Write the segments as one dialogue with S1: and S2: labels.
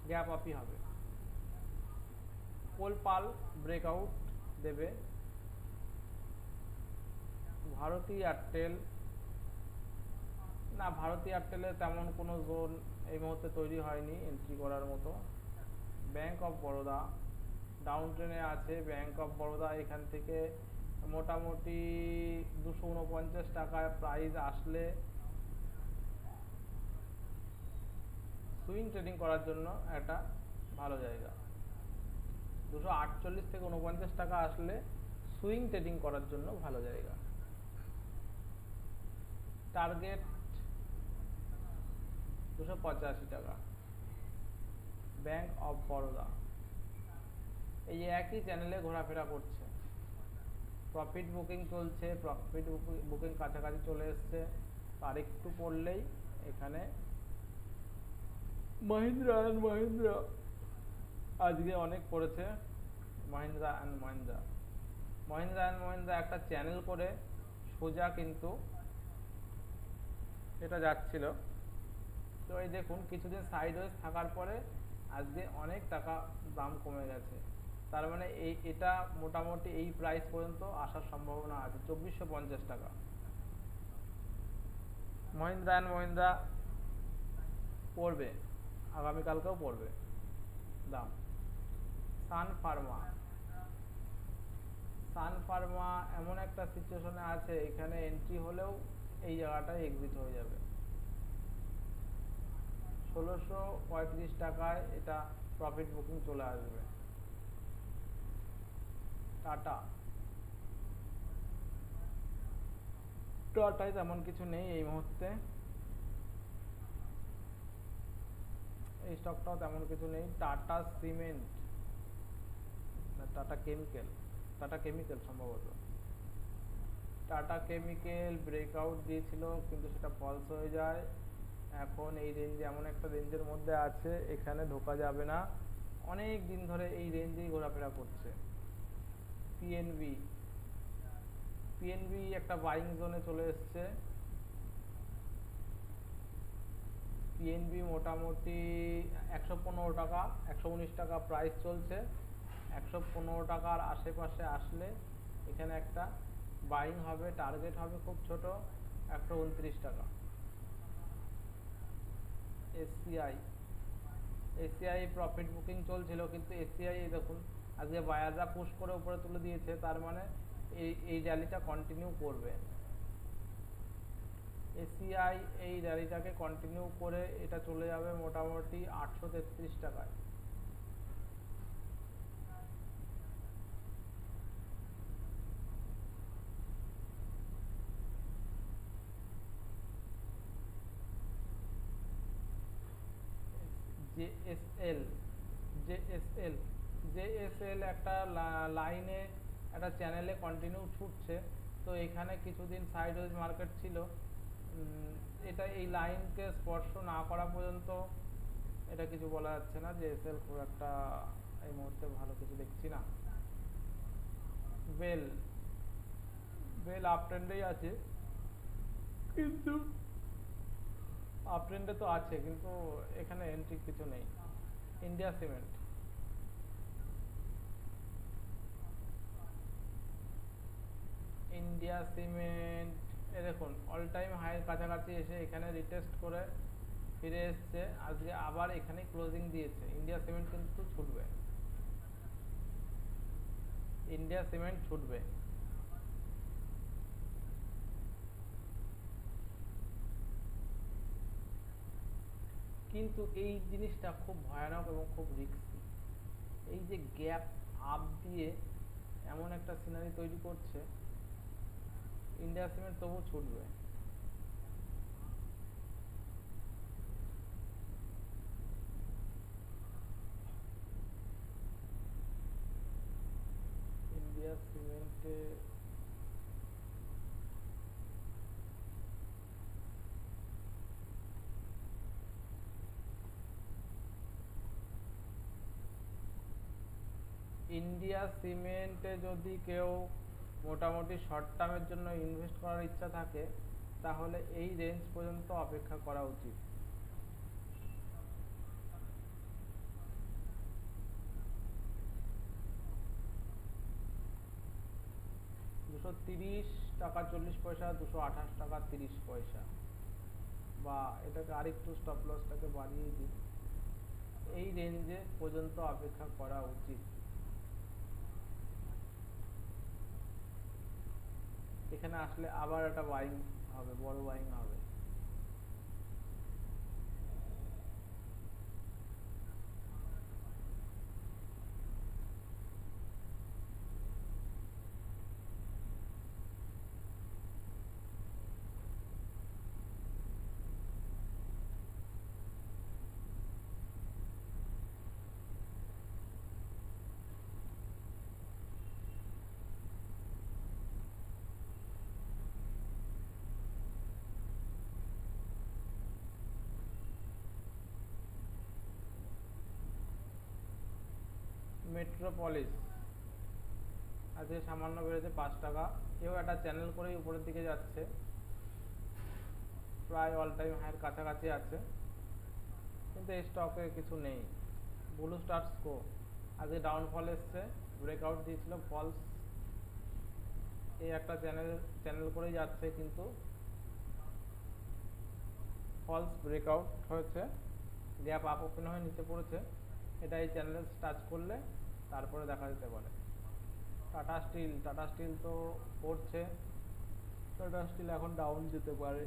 S1: Gap আপই হবে। কোলপাল breakout দেবে। Bharati Airtel, না ভারতী এয়ারটেলে তেমন কোনো জোন এই মুহূর্তে তৈরি হয়নি এন্ট্রি করার মতো। ব্যাংক অফ বরোদা ডাউন ট্রেনে আছে। ব্যাংক অফ বরোদা এখান থেকে মোটামুটি 249 টাকায় প্রাইস আসলে সুইং ট্রেডিং করার জন্য একটা ভালো জায়গা। 248 থেকে 49 টাকা আসলে সুইং ট্রেডিং করার জন্য ভালো জায়গা। টার্গেট 285 টাকা। ব্যাংক অফ বরোদা এই একই চ্যানেলে ঘোরাফেরা করছে। প্রফিট বুকিং চলছে, প্রফিট বুকিং কাছাকাছি চলে এসছে। আর একটু পড়লেই এখানে মাহিন্দ্রা অ্যান্ড মাহিন্দ্রা আজকে অনেক পড়েছে। মাহিন্দ্রা অ্যান্ড মাহিন্দ্রা, মাহিন্দ্রা অ্যান্ড মাহিন্দ্রা একটা চ্যানেল করে সোজা কিন্তু এটা যাচ্ছিল। তো এই দেখুন কিছুদিন সাইডওয়েজ থাকার পরে আজকে অনেক টাকা দাম কমে গেছে। তার মানে এটা মোটামুটি এই প্রাইস পর্যন্ত আসার সম্ভাবনা আছে, 2450 টাকা। মহিন্দ্রা অ্যান্ড মহিন্দ্রা পড়বে, আগামীকালকেও পড়বে দাম। সান ফার্মা, সান ফার্মা এমন একটা সিচুয়েশনে আছে এখানে এন্ট্রি হলেও এই জায়গাটায় এক্সিট হয়ে যাবে। 1635 টাকায় এটা প্রফিট বুকিং চলে আসবে। টাটা, টাটায় তেমন কিছু নেই এই মুহূর্তে, এই স্টকটাও তেমন কিছু নেই। Tata cement, tata chemical, tata chemical সম্ভবত। টাটা কেমিক্যাল ব্রেকআউট দিয়েছিল কিন্তু সেটা ফলস হয়ে যায়। এখন এই রেঞ্জে এমন একটা রেঞ্জের মধ্যে আছে এখানে ঢোকা যাবে না, অনেক দিন ধরে এই রেঞ্জেই ঘোরাফেরা করছে। পিএনবি, পিএনবি একটা বাইং জোনে চলে এসছে। পিএনবি মোটামুটি 115 টাকা, 119 টাকা প্রাইস চলছে। 115 টাকার আশেপাশে আসলে এখানে একটা বাইং হবে, টার্গেট হবে খুব ছোট 129 টাকা। এসসিআই, এসসিআই প্রফিট বুকিং চলছিল কিন্তু এসসিআই দেখুন আজকে বায়াররা পুশ করে উপরে তুলে দিয়েছে, তার মানে এই র্যালিটা কন্টিনিউ করবে। এসিআই এই র্যালিটাকে কন্টিনিউ করে এটা চলে যাবে মোটামুটি 833 টাকায়। জেএসএল, জেএসএল, জেএসএল একটা লাইনে একটা চ্যানেলে কন্টিনিউ ছুটছে। তো এখানে কিছুদিন সাইডওয়েজ মার্কেট ছিল, এটা এই লাইনকে স্পর্শ না করা পর্যন্ত এটা কিছু বলা যাচ্ছে না। জেএসএল খুব একটা এই মুহূর্তে ভালো কিছু দেখছি না। বেল, বেল আপ ট্রেন্ডেই আছে কিন্তু আপ ট্রেন্ডে তো আছে কিন্তু এখানে এন্ট্রি কিছু নেই। ইন্ডিয়া সিমেন্ট, ইন্ডিয়া সিমেন্ট এ দেখুন অল টাইম হাইয়ের কাছাকাছি এসে এখানে রিটেস্ট করে ফিরে এসছে, আজকে আবার এখানে ক্লোজিং দিয়েছে। ইন্ডিয়া সিমেন্ট কিন্তু ছুটবে, ইন্ডিয়া সিমেন্ট ছুটবে। কিন্তু এই জিনিসটা খুব ভয়ানক এবং খুব রিস্কি। এই যে গ্যাপ আপ দিয়ে এমন একটা সিনারি তৈরি করছে, ইন্ডিয়া সিমেন্ট তবু ছুটবে। ইন্ডিয়া সিমেন্টে ইন্ডিয়া সিমেন্টে যদি কেউ মোটামুটি শর্ট টার্মের জন্য ইনভেস্ট করার ইচ্ছা থাকে তাহলে এই রেঞ্জ পর্যন্ত অপেক্ষা করা উচিত। 230 টাকা 40 পয়সা, 228 টাকা 30 পয়সা, বা এটাকে আরেকটু স্টপ লসটাকে বাড়িয়ে দিই, এই রেঞ্জে পর্যন্ত অপেক্ষা করা উচিত। এখানে আসলে আবার একটা বাইং হবে, বড় বাইং হবে। মেট্রোপলিস আজকে সামান্য বেড়েছে 5 টাকা, এও একটা চ্যানেল করেই উপরের দিকে যাচ্ছে, প্রায় অল টাইম হাইয়ের কাছাকাছি আছে, কিন্তু এই স্টকে কিছু নেই। ব্লু স্টার স্কো আজকে ডাউনফল এসছে, ব্রেকআউট দিয়েছিল, ফলস, এই একটা চ্যানেল করেই যাচ্ছে, কিন্তু ফলস ব্রেকআউট হয়েছে, গ্যাপ আপ ওপেন হয়ে নিচে পড়েছে, এটা এই চ্যানেলে টাচ করলে তারপরে দেখা যেতে পারে। টাটা স্টিল তো পড়ছে, টাটা স্টিল এখন ডাউন যেতে পারে।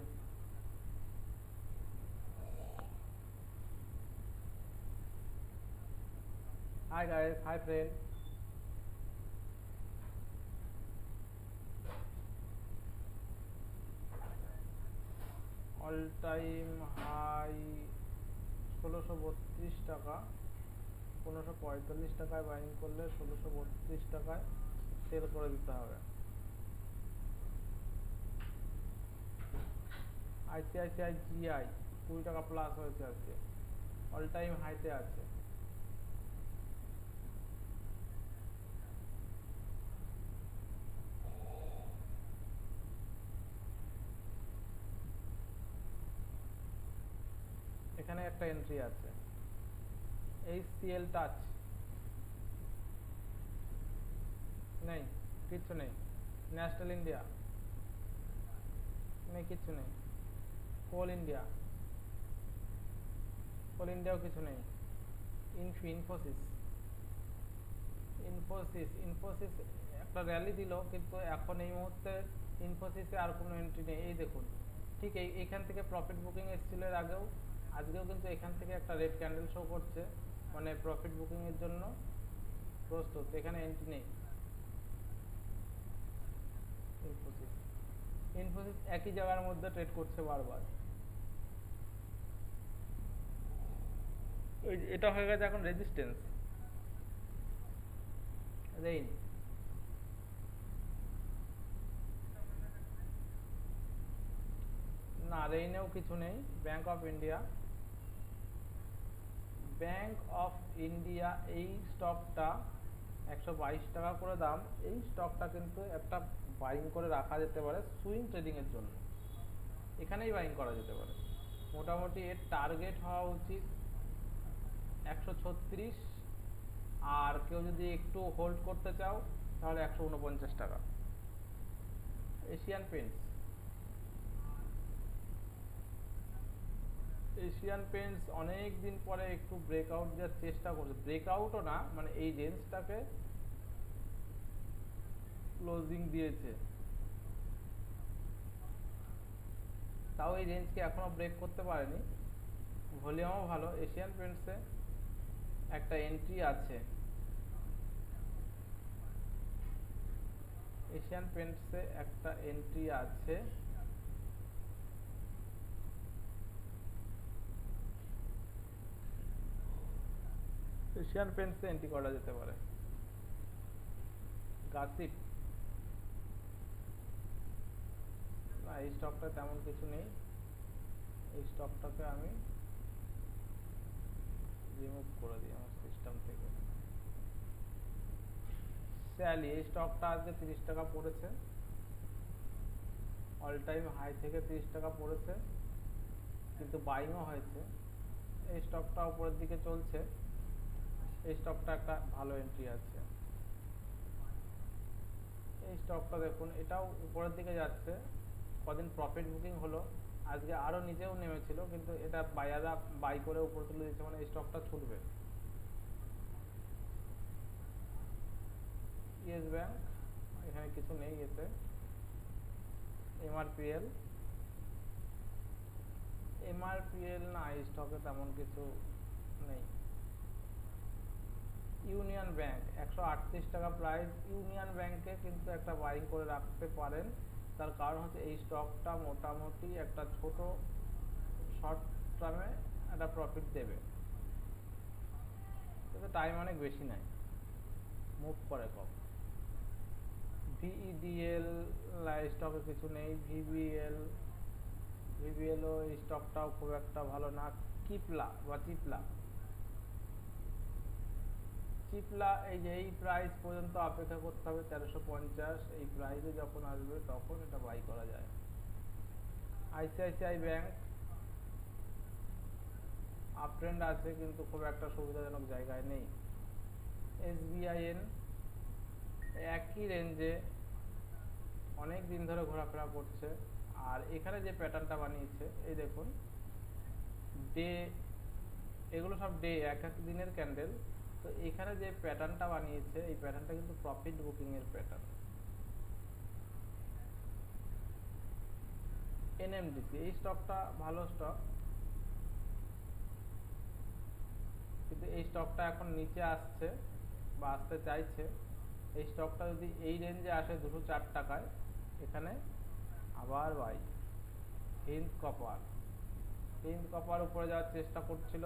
S1: Hi guys, hi friend. All time high 1632 টাকা, 1545 বাইং করলে 1632 টাকায় সেল করে দিতে হবে। আইসিআইসিআই জিআই 20 টাকা প্লাস হয়েছে আজকে, অল টাইম হাইতে আছে। এখানে একটা এন্ট্রি আছে, HCL টাচ নেই, কিচ্ছু নেই। ন্যাশনাল ইন্ডিয়া নেই, কিচ্ছু নেই। কোল ইন্ডিয়াও কিছু নেই। ইনফোসিস ইনফোসিস একটা র্যালি দিল, কিন্তু এখন এই মুহূর্তে ইনফোসিসে আর কোনো এন্ট্রি নেই। এই দেখুন, ঠিক এইখান থেকে প্রফিট বুকিং এসেছিল এর আগেও, আজকেও কিন্তু এখান থেকে একটা রেড ক্যান্ডেল শো করছে, মানে প্রফিট বুকিং এর জন্য প্রস্তুত। এখানে এন্ট্রি নেই। ইনফোসিস একই জায়গার মধ্যে ট্রেড করছে বারবার। এটা হয়ে গেছে এখন রেজিস্ট্যান্স, রেইন। না, রেইনেও কিছু নেই। ব্যাংক অফ ইন্ডিয়া এই স্টকটা 122 টাকা করে দাম। এই স্টকটা কিন্তু একটা বাইং করে রাখা যেতে পারে সুইং ট্রেডিং এর জন্য, এখানেই বাইং করা যেতে পারে। মোটামুটি এর টার্গেট হওয়া উচিত 136, আর কেউ যদি একটু হোল্ড করতে চাও তাহলে 149 টাকা। এশিয়ান পেন্টস অনেক দিন পরে একটু ব্রেকআউট দেওয়ার চেষ্টা করছে, ব্রেকআউটও না, মানে এই রেঞ্জটাকে ক্লোজিং দিয়েছে, তাও এই রেঞ্জকে এখনো ব্রেক করতে পারেনি। ভলিউমও ভালো। একটা এন্ট্রি আছে এশিয়ান পেন্টসে একটা এন্ট্রি আছে, এশিয়ান পেন্টসে এন্ট্রি করা যেতে পারে। গাসিপ না, এই স্টকটা তেমন কিছু নেই, এই স্টকটাকে আমি রিমুভ করে দিই আমার সিস্টেম থেকে। স্যালি, এই স্টকটা আজকে 30 টাকা পড়েছে, অল টাইম হাই থেকে 30 টাকা পড়েছে, কিন্তু বাইংও হয়েছে। এই স্টকটা উপরের দিকে চলছে, এই স্টকটা একটা ভালো এন্ট্রি আছে। এই স্টকটা দেখুন, এটাও উপরের দিকে যাচ্ছে, কদিন প্রফিট বুকিং হলো, আজকে আরও নিচেও নেমেছিল, কিন্তু এটা বায়াররা বাই করে উপরে তুলে দিচ্ছে, মানে এই স্টকটা ছুটবে। ইয়েস ব্যাংক, এখানে কিছু নেই এতে। এমআরপিএল, এমআরপিএল না, এই স্টকে তেমন কিছু নেই। ইউনিয়ন ব্যাংক 138 টাকা প্রাইস, ইউনিয়ন ব্যাংকে কিন্তু একটা বাইং করে রাখতে পারেন। তার কারণ হচ্ছে এই স্টকটা মোটামুটি একটা ছোট শর্ট টার্মে একটা প্রফিট দেবে, কিন্তু টাইম অনেক বেশি নেয়, মুভ করে কম। ভিইডিএল স্টকে কিছু নেই। ভিবিএলও এই স্টকটাও খুব একটা ভালো না। কিপলা বা চিপলা, চিপলা এই যে এই প্রাইস পর্যন্ত অপেক্ষা করতে হবে 1350, এই প্রাইসে যখন আসবে তখন এটা বাই করা যায়। আইসিআইসিআই ব্যাংক আপ ট্রেন্ড আছে, কিন্তু খুব একটা সুবিধাজনক জায়গায় নেই। এসবিআইএন একই রেঞ্জে অনেক দিন ধরে ঘোরাফেরা করছে, আর এখানে যে প্যাটার্নটা বানিয়েছে এই দেখুন, ডে, এগুলো সব ডে, এক এক দিনের ক্যান্ডেল। তো এখানে যে প্যাটার্নটা বানিয়েছে এই প্যাটার্নটা কিন্তু প্রফিট বুকিং এর প্যাটার্ন। এনএমডিসি, এই স্টকটা ভালো স্টক, কিন্তু এই স্টকটা এখন নিচে আসছে বা আসতে চাইছে। এই স্টকটা যদি এই রেঞ্জে আসে 204 টাকায়, এখানে আবার buy. Hind copper, Hind copper উপরে যাওয়ার চেষ্টা করছিল,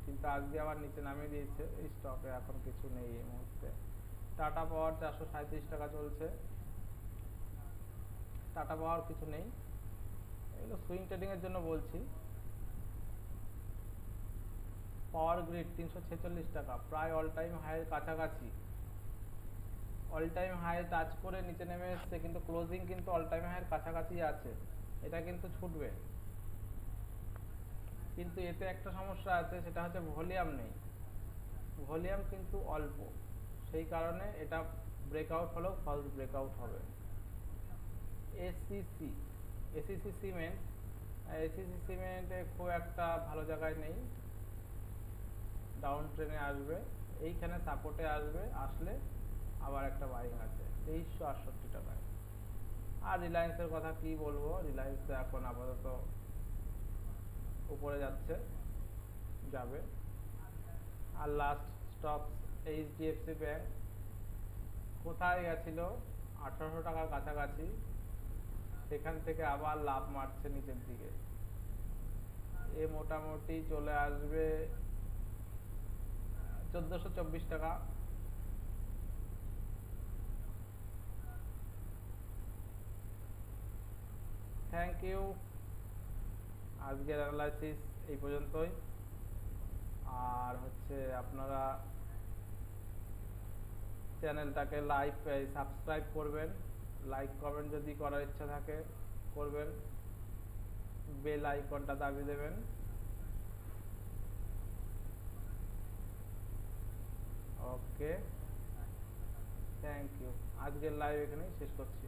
S1: কিন্তু আজকে আবার নিচে নামিয়ে দিয়েছে। এই স্টকে এখন কিছু নেই এই মুহূর্তে। টাটা পাওয়ার 437 টাকা চলছে, টাটা পাওয়ার কিছু নেই, এগুলো সুইং ট্রেডিং এর জন্য বলছি। পাওয়ার গ্রিড 346 টাকা, প্রায় অল টাইম হাইয়ের কাছাকাছি, অল টাইম হাই টাচ করে নিচে নেমে এসছে, কিন্তু ক্লোজিং কিন্তু অল টাইম হাইয়ের কাছাকাছি আছে, এটা কিন্তু ছুটবে। কিন্তু এতে একটা সমস্যা আছে, সেটা হচ্ছে ভলিউম নেই, ভলিউম কিন্তু অল্প, সেই কারণে এটা ব্রেকআউট হলেও ফলস ব্রেকআউট হবে। এসিসি, এসিসি সিমেন্ট, এসিসি সিমেন্টে খুব একটা ভালো জায়গায় নেই, ডাউন ট্রেনে আসবে, এইখানে সাপোর্টে আসবে, আসলে আবার একটা বাইং আছে 2368 টাকায়। আর রিলায়েন্সের কথা কি বলবো, রিলায়েন্স এখন আপাতত উপরে যাচ্ছে, যাবে। আর লাস্ট স্টক এইচডিএফসি ব্যাংক, কোথায় গেছিল 1800 টাকার কাছাকাছি, সেখান থেকে আবার লাভ মারছে নিচের দিকে, এ মোটামুটি চলে আসবে 1424 টাকা। থ্যাংক ইউ, আজকের অ্যানালাইসিস এই পর্যন্তই। আর হচ্ছে আপনারা চ্যানেলটাকে সাবস্ক্রাইব করবেন, লাইক কমেন্ট যদি করার ইচ্ছা থাকে করবেন, বেল আইকনটা দাবিয়ে দেবেন। ওকে, থ্যাংক ইউ, আজকের লাইভ এখানেই শেষ করছি।